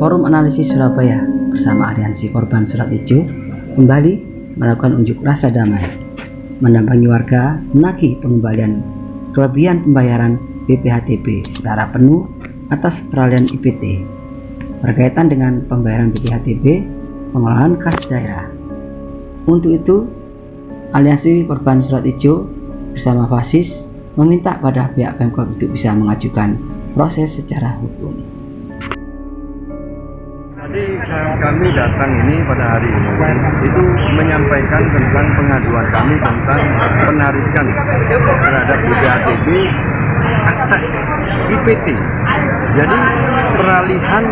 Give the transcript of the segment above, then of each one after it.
Forum Analisis Surabaya bersama Aliansi Korban Surat Ijo kembali melakukan unjuk rasa damai, mendampingi warga menagih pengembalian kelebihan pembayaran BPHTB secara penuh atas peralihan IPT berkaitan dengan pembayaran BPHTB pengolahan kas daerah. Untuk itu, Aliansi Korban Surat Ijo bersama FASIS meminta pada pihak Pemkot untuk bisa mengajukan proses secara hukum. Tadi kami datang ini pada hari ini itu menyampaikan tentang pengaduan kami tentang penarikan terhadap BPHTB atas IPT. Jadi peralihan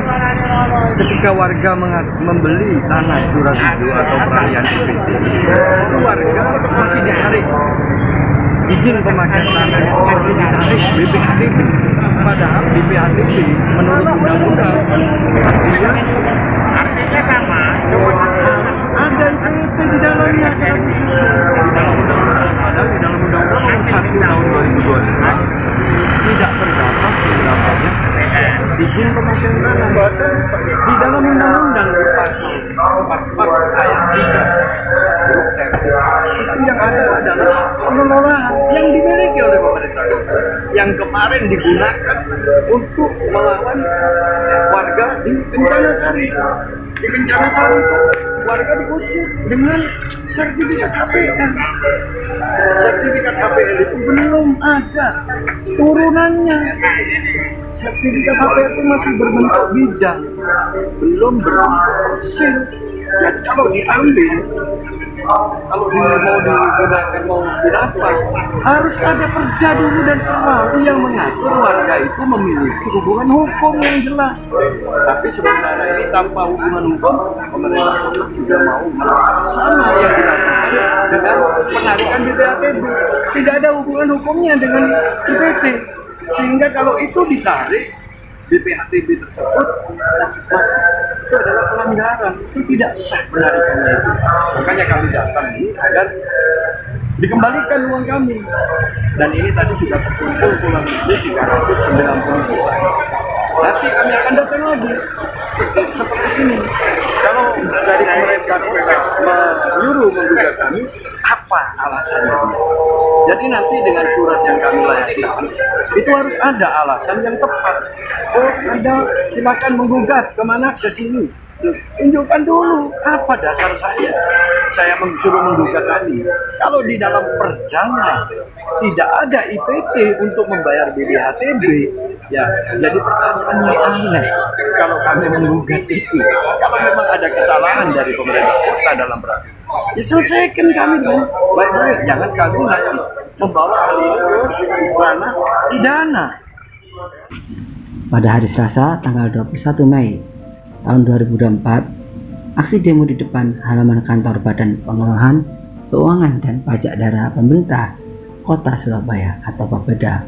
ketika warga membeli tanah Surat Ijo atau peralihan IPT itu warga masih ditarik izin pemakaian tanah, itu masih ditarik BPHTB. Padahal BPHTB menurut undang-undang dia artinya sama, harus ada IPT di dalamnya. Di dalam undang-undang, padahal di dalam undang-undang nomor 1 tahun 2022 tidak terdapat yang namanya izin pemakaian tanah. Di dalam undang-undang di pasal 44 ayat 3 huruf F itu yang ada adalah pengelolaan yang dimiliki oleh pemerintah kota yang kemarin digunakan untuk melawan warga di Kencana Sari. Di Kencana Sari itu warga diusir dengan sertifikat HPL. Sertifikat HPL itu belum ada turunannya. Sertifikat HPL itu masih berbentuk bidang, belum berbentuk persen. Jadi kalau diambil, kalau mau digunakan, mau didapat, harus ada perda dulu dan perwali yang mengatur warga itu memiliki hubungan hukum yang jelas. Tapi sementara ini tanpa hubungan hukum, pemerintah kota sudah mau melakukan sama yang dilakukan dengan penarikan BPHTB. Tidak ada hubungan hukumnya dengan IPT. Sehingga kalau itu ditarik BPHTB tersebut, maka itu adalah pelanggaran, itu tidak sah penarikannya itu. Makanya kami datang ini agar dikembalikan uang kami. Dan ini tadi sudah terkumpul kurang lebih 390 juta. Nanti kami akan datang lagi seperti ini. Kalau dari pemerintah kota menyuruh menggugat kami, apa alasannya? Jadi nanti dengan surat yang kami layangkan itu harus ada alasan yang tepat. Oh, Anda silakan menggugat kemana, ke sini. Tunjukkan dulu apa dasar saya suruh menggugat tadi. Kalau di dalam perdana tidak ada IPT untuk membayar BPHTB, ya jadi pertanyaan yang aneh kalau kami menggugat itu. Kalau memang ada kesalahan dari pemerintah kota dalam praktik, ya selesaikan kami dengan baik-baik. Jangan kami nanti membawa hal ini ke ranah pidana. Pada hari Selasa tanggal 21 Mei tahun 2024, aksi demo di depan halaman kantor Badan Pengelolaan Keuangan dan Pajak Daerah Pemerintah Kota Surabaya atau Bapeda,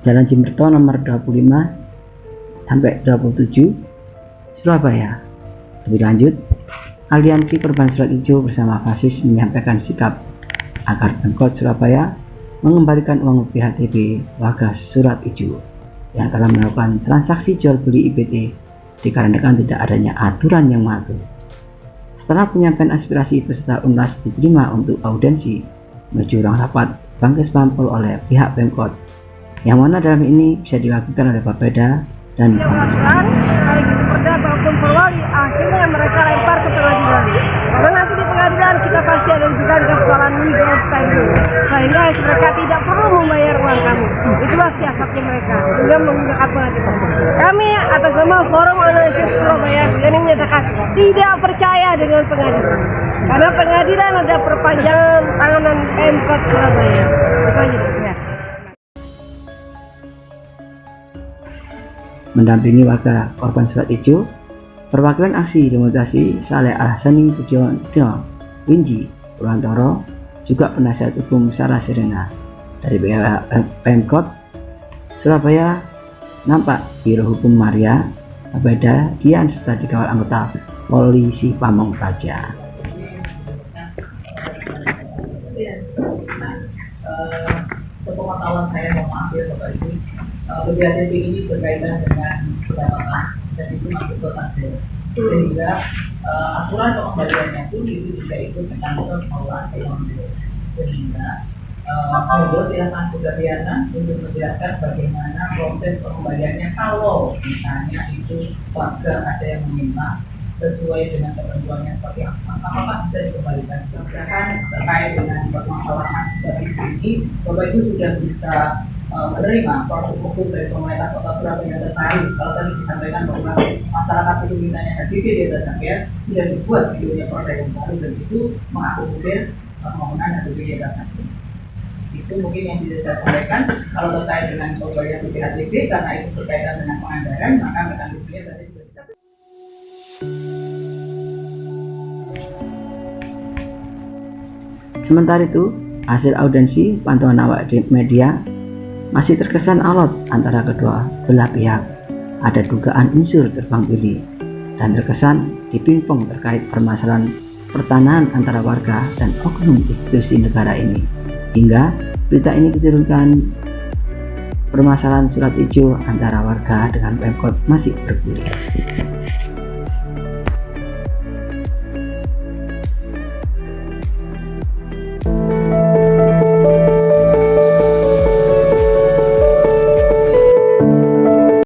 Jalan Jimberto nomor 25 sampai 27, Surabaya. Lebih lanjut, Aliansi Korban Surat Ijo bersama FASIS menyampaikan sikap agar Pemkot Surabaya mengembalikan uang BPHTB warga Surat Ijo yang telah melakukan transaksi jual beli IPT dikarenakan tidak adanya aturan yang mengatur. Setelah penyampaian aspirasi peserta UNLAS diterima untuk audiensi menuju ruang rapat Bangkes Pampol oleh pihak Pemkot, yang mana dalam ini bisa diwakilkan oleh Bapeda dan Bangkes Pampol. Perda maupun perwali, akhirnya mereka lempar ke pengadilan. Karena nanti di pengadilan kita pasti ada juga dengan persoalan legal standing, sehingga mereka tidak perlu membayar uang kami. Itulah siasatnya mereka juga menggunakan pengadilan. Kami atas nama Forum Analisis Surabaya ini menyatakan tidak percaya dengan pengadilan, karena pengadilan ada perpanjangan tanganan Pemkot Surabaya. Itu aja ya. Mendampingi warga korban Surat Ijo, perwakilan aksi demonstrasi Saleh Al-Hassani Budiono Winji Purwantoro, juga penasihat hukum Sarah Serena dari Pemkot Surabaya, nampak Biro Hukum Maria, Bapeda, Dian serta dikawal anggota Polisi Pamong Praja. Sepengetahuan saya, mohon maaf ya Bapak Ibu, BPHTP ini berkaitan dengan pendapatan dan itu masuk ke kasir, sehingga aturan pengembaliannya pun itu juga ikut mekanisme pengelolaan ekonomi, sehingga monggo silakan Bu Daviana untuk menjelaskan bagaimana proses pengembaliannya kalau misalnya itu warga ada yang meminta sesuai dengan ketentuannya seperti apa, apakah bisa dikembalikan? Misalkan terkait dengan permasalahan seperti ini, Bapak Ibu sudah bisa menerima proses hukum dari pemerintah Kota Surabaya terkait. Kalau tadi disampaikan bahwa masyarakat itu mintanya HDP di atas sampean, sudah dibuat videonya Polda yang baru dan itu mengakomodir permohonan HDP di atas sampean. Itu mungkin yang bisa saya sampaikan. Kalau terkait dengan pembayaran BPHTP karena itu berkaitan dengan penganggaran, maka mekanismenya tadi sudah bisa. Sementara itu, hasil audiensi pantauan awak media masih terkesan alot antara kedua belah pihak. Ada dugaan unsur terbang pilih dan terkesan dipingpong terkait permasalahan pertanahan antara warga dan oknum institusi negara ini. Hingga berita ini diturunkan, permasalahan surat hijau antara warga dengan Pemkot masih bergulir.